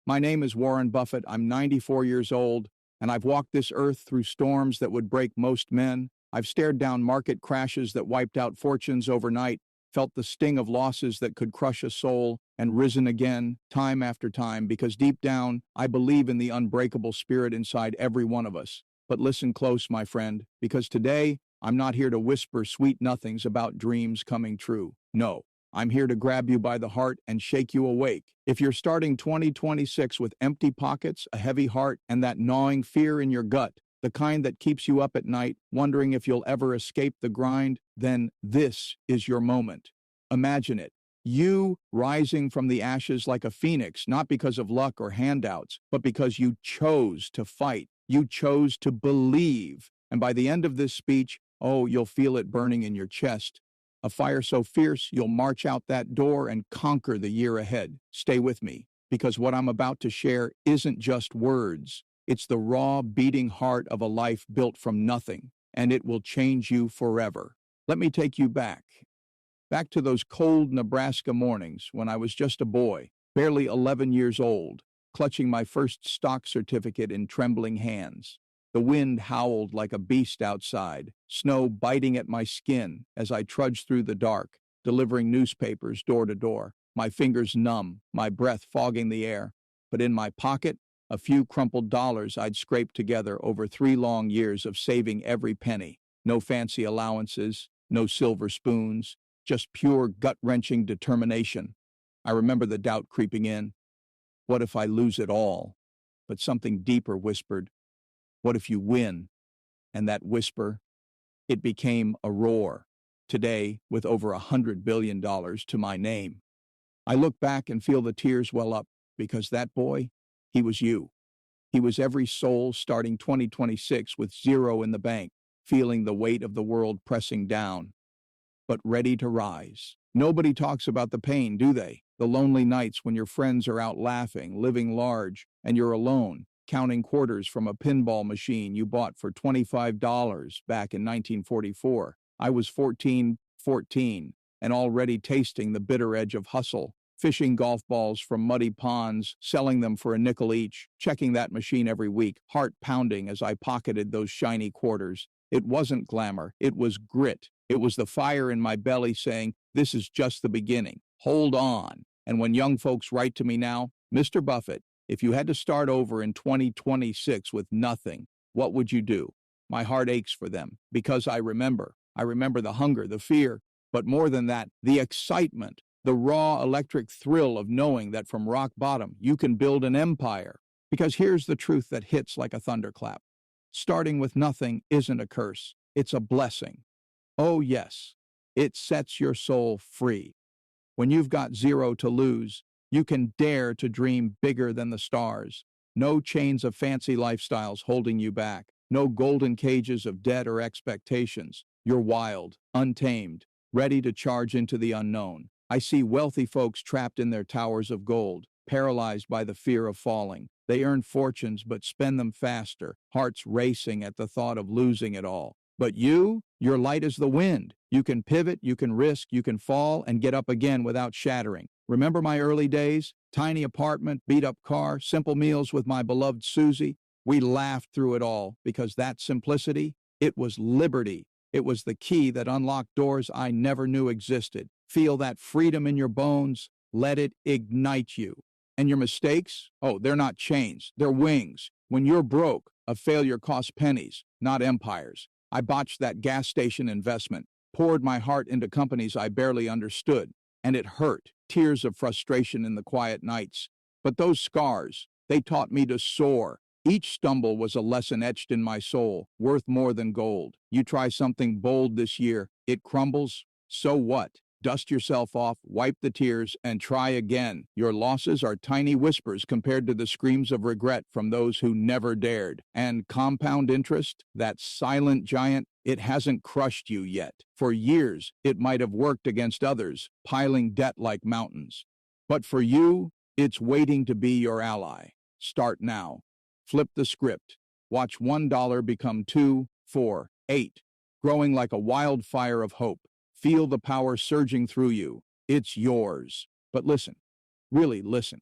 My name is Warren Buffett. I'm 94 years old, and I've walked this earth through storms that would break most men. I've stared down market crashes that wiped out fortunes overnight, felt the sting of losses that could crush a soul, and risen again, time after time, because deep down, I believe in the unbreakable spirit inside every one of us. But listen close, my friend, because today, I'm not here to whisper sweet nothings about dreams coming true. No. I'm here to grab you by the heart and shake you awake. If you're starting 2026 with empty pockets, a heavy heart, and that gnawing fear in your gut, the kind that keeps you up at night, wondering if you'll ever escape the grind, then this is your moment. Imagine it. You rising from the ashes like a phoenix, not because of luck or handouts, but because you chose to fight. You chose to believe. And by the end of this speech, oh, you'll feel it burning in your chest. A fire so fierce, you'll march out that door and conquer the year ahead. Stay with me, because what I'm about to share isn't just words. It's the raw, beating heart of a life built from nothing, and it will change you forever. Let me take you back to those cold Nebraska mornings when I was just a boy, barely 11 years old, clutching my first stock certificate in trembling hands. The wind howled like a beast outside, snow biting at my skin as I trudged through the dark, delivering newspapers door to door, my fingers numb, my breath fogging the air. But in my pocket, a few crumpled dollars I'd scraped together over 3 long years of saving every penny. No fancy allowances, no silver spoons, just pure gut-wrenching determination. I remember the doubt creeping in. What if I lose it all? But something deeper whispered, what if you win? And that whisper, it became a roar. Today, with over $100 billion to my name, I look back and feel the tears well up because that boy, he was you. He was every soul starting 2026 with zero in the bank, feeling the weight of the world pressing down, but ready to rise. Nobody talks about the pain, do they? The lonely nights when your friends are out laughing, living large, and you're alone, counting quarters from a pinball machine you bought for $25 back in 1944. I was 14, and already tasting the bitter edge of hustle, fishing golf balls from muddy ponds, selling them for a nickel each, checking that machine every week, heart pounding as I pocketed those shiny quarters. It wasn't glamour, it was grit. It was the fire in my belly saying, this is just the beginning. Hold on. And when young folks write to me now, Mr. Buffett, if you had to start over in 2026 with nothing, what would you do? My heart aches for them because I remember. I remember the hunger, the fear, but more than that, the excitement, the raw electric thrill of knowing that from rock bottom you can build an empire. Because here's the truth that hits like a thunderclap. Starting with nothing isn't a curse, it's a blessing. Oh yes, it sets your soul free. When you've got zero to lose, you can dare to dream bigger than the stars. No chains of fancy lifestyles holding you back. No golden cages of debt or expectations. You're wild, untamed, ready to charge into the unknown. I see wealthy folks trapped in their towers of gold, paralyzed by the fear of falling. They earn fortunes but spend them faster, hearts racing at the thought of losing it all. But you're light as the wind. You can pivot, you can risk, you can fall and get up again without shattering. Remember my early days? Tiny apartment, beat-up car, simple meals with my beloved Susie. We laughed through it all because that simplicity, it was liberty. It was the key that unlocked doors I never knew existed. Feel that freedom in your bones. Let it ignite you. And your mistakes? Oh, they're not chains. They're wings. When you're broke, a failure costs pennies, not empires. I botched that gas station investment, poured my heart into companies I barely understood, and it hurt, tears of frustration in the quiet nights. But those scars, they taught me to soar. Each stumble was a lesson etched in my soul, worth more than gold. You try something bold this year, it crumbles, so what? Dust yourself off, wipe the tears, and try again. Your losses are tiny whispers compared to the screams of regret from those who never dared. And compound interest, that silent giant, it hasn't crushed you yet. For years, it might have worked against others, piling debt like mountains. But for you, it's waiting to be your ally. Start now. Flip the script. Watch $1 become 2, 4, 8, growing like a wildfire of hope. Feel the power surging through you. It's yours. But listen, really listen.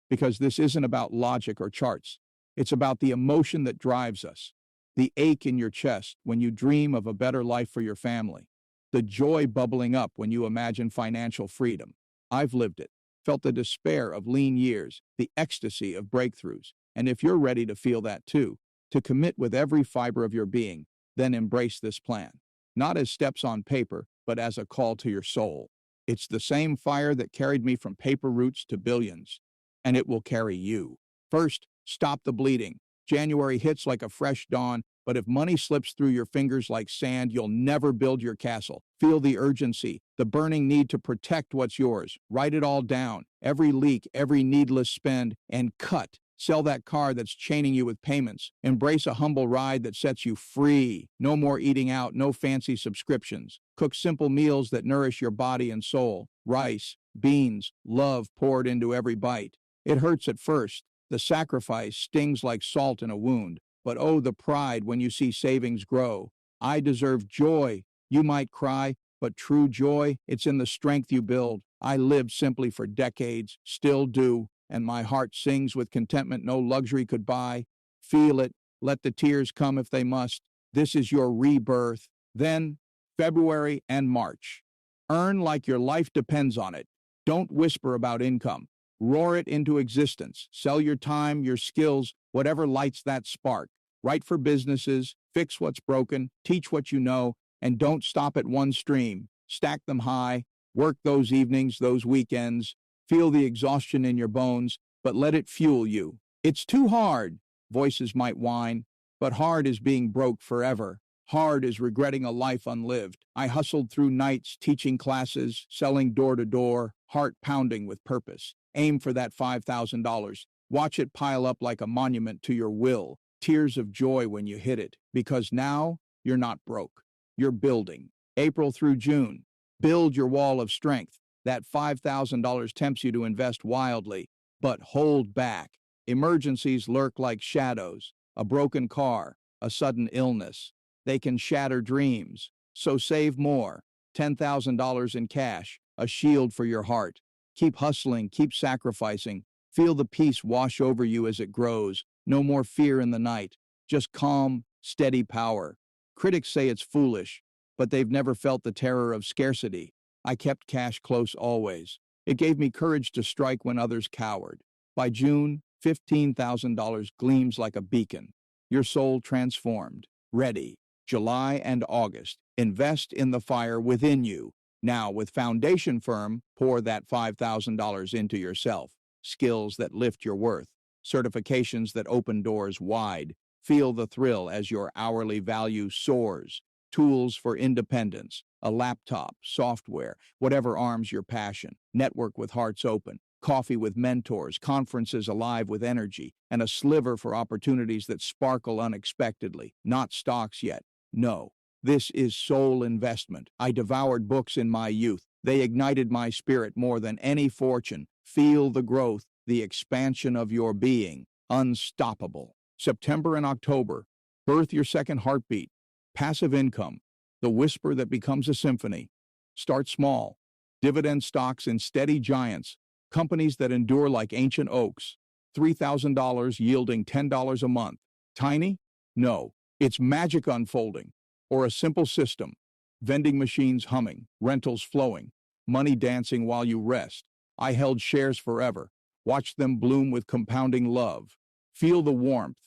because this isn't about logic or charts. It's about the emotion that drives us, the ache in your chest when you dream of a better life for your family, the joy bubbling up when you imagine financial freedom. I've lived it, felt the despair of lean years, the ecstasy of breakthroughs. And if you're ready to feel that too, to commit with every fiber of your being, then embrace this plan. Not as steps on paper, but as a call to your soul. It's the same fire that carried me from paper roots to billions, and it will carry you. First, stop the bleeding. January hits like a fresh dawn, but if money slips through your fingers like sand, you'll never build your castle. Feel the urgency, the burning need to protect what's yours. Write it all down, every leak, every needless spend, and cut. Sell that car that's chaining you with payments. Embrace a humble ride that sets you free. No more eating out, no fancy subscriptions. Cook simple meals that nourish your body and soul. Rice, beans, love poured into every bite. It hurts at first. The sacrifice stings like salt in a wound. But oh, the pride when you see savings grow. I deserve joy. You might cry, but true joy, it's in the strength you build. I lived simply for decades, still do, and my heart sings with contentment no luxury could buy. Feel it. Let the tears come if they must. This is your rebirth. Then, February and March. Earn like your life depends on it. Don't whisper about income. Roar it into existence. Sell your time, your skills, whatever lights that spark. Write for businesses, fix what's broken, teach what you know, and don't stop at one stream. Stack them high. Work those evenings, those weekends. Feel the exhaustion in your bones, but let it fuel you. It's too hard, voices might whine, but hard is being broke forever. Hard is regretting a life unlived. I hustled through nights, teaching classes, selling door to door, heart pounding with purpose. Aim for that $5,000. Watch it pile up like a monument to your will. Tears of joy when you hit it, because now you're not broke. You're building. April through June. Build your wall of strength. That $5,000 tempts you to invest wildly, but hold back. Emergencies lurk like shadows. A broken car, a sudden illness. They can shatter dreams. So save more. $10,000 in cash, a shield for your heart. Keep hustling, keep sacrificing. Feel the peace wash over you as it grows. No more fear in the night. Just calm, steady power. Critics say it's foolish, but they've never felt the terror of scarcity. I kept cash close always. It gave me courage to strike when others cowered. By June, $15,000 gleams like a beacon. Your soul transformed. Ready. July and August. Invest in the fire within you. Now, with foundation firm, pour that $5,000 into yourself. Skills that lift your worth. Certifications that open doors wide. Feel the thrill as your hourly value soars. Tools for independence. A laptop, software, whatever arms your passion. Network with hearts open. Coffee with mentors, conferences alive with energy, and a sliver for opportunities that sparkle unexpectedly. Not stocks yet. No. This is soul investment. I devoured books in my youth. They ignited my spirit more than any fortune. Feel the growth, the expansion of your being. Unstoppable. September and October. Birth your second heartbeat. Passive income. The whisper that becomes a symphony. Start small. Dividend stocks in steady giants. Companies that endure like ancient oaks. $3,000 yielding $10 a month. Tiny? No. It's magic unfolding. Or a simple system. Vending machines humming, rentals flowing, money dancing while you rest. I held shares forever. Watched them bloom with compounding love. Feel the warmth,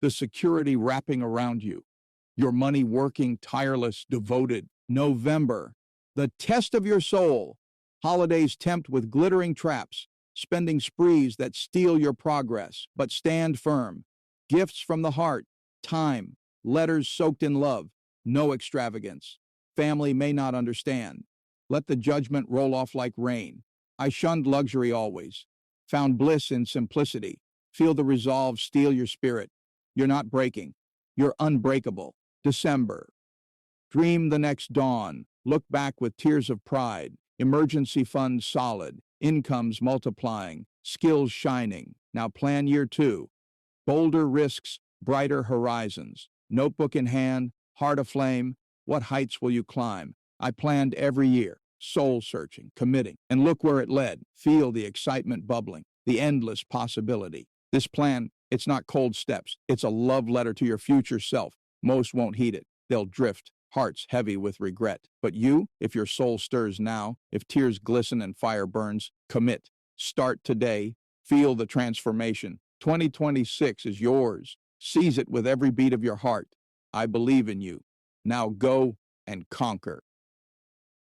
the security wrapping around you. Your money working, tireless, devoted. November. The test of your soul. Holidays tempt with glittering traps. Spending sprees that steal your progress, but stand firm. Gifts from the heart. Time. Letters soaked in love. No extravagance. Family may not understand. Let the judgment roll off like rain. I shunned luxury always. Found bliss in simplicity. Feel the resolve steal your spirit. You're not breaking. You're unbreakable. December. Dream the next dawn. Look back with tears of pride. Emergency funds solid. Incomes multiplying. Skills shining. Now plan year 2. Bolder risks, brighter horizons. Notebook in hand, heart aflame. What heights will you climb? I planned every year. Soul searching, committing. And look where it led. Feel the excitement bubbling. the endless possibility. This plan, it's not cold steps. It's a love letter to your future self. Most won't heed it. They'll drift, hearts heavy with regret. But you, if your soul stirs now, if tears glisten and fire burns, commit. Start today. Feel the transformation. 2026 is yours. Seize it with every beat of your heart. I believe in you. Now go and conquer.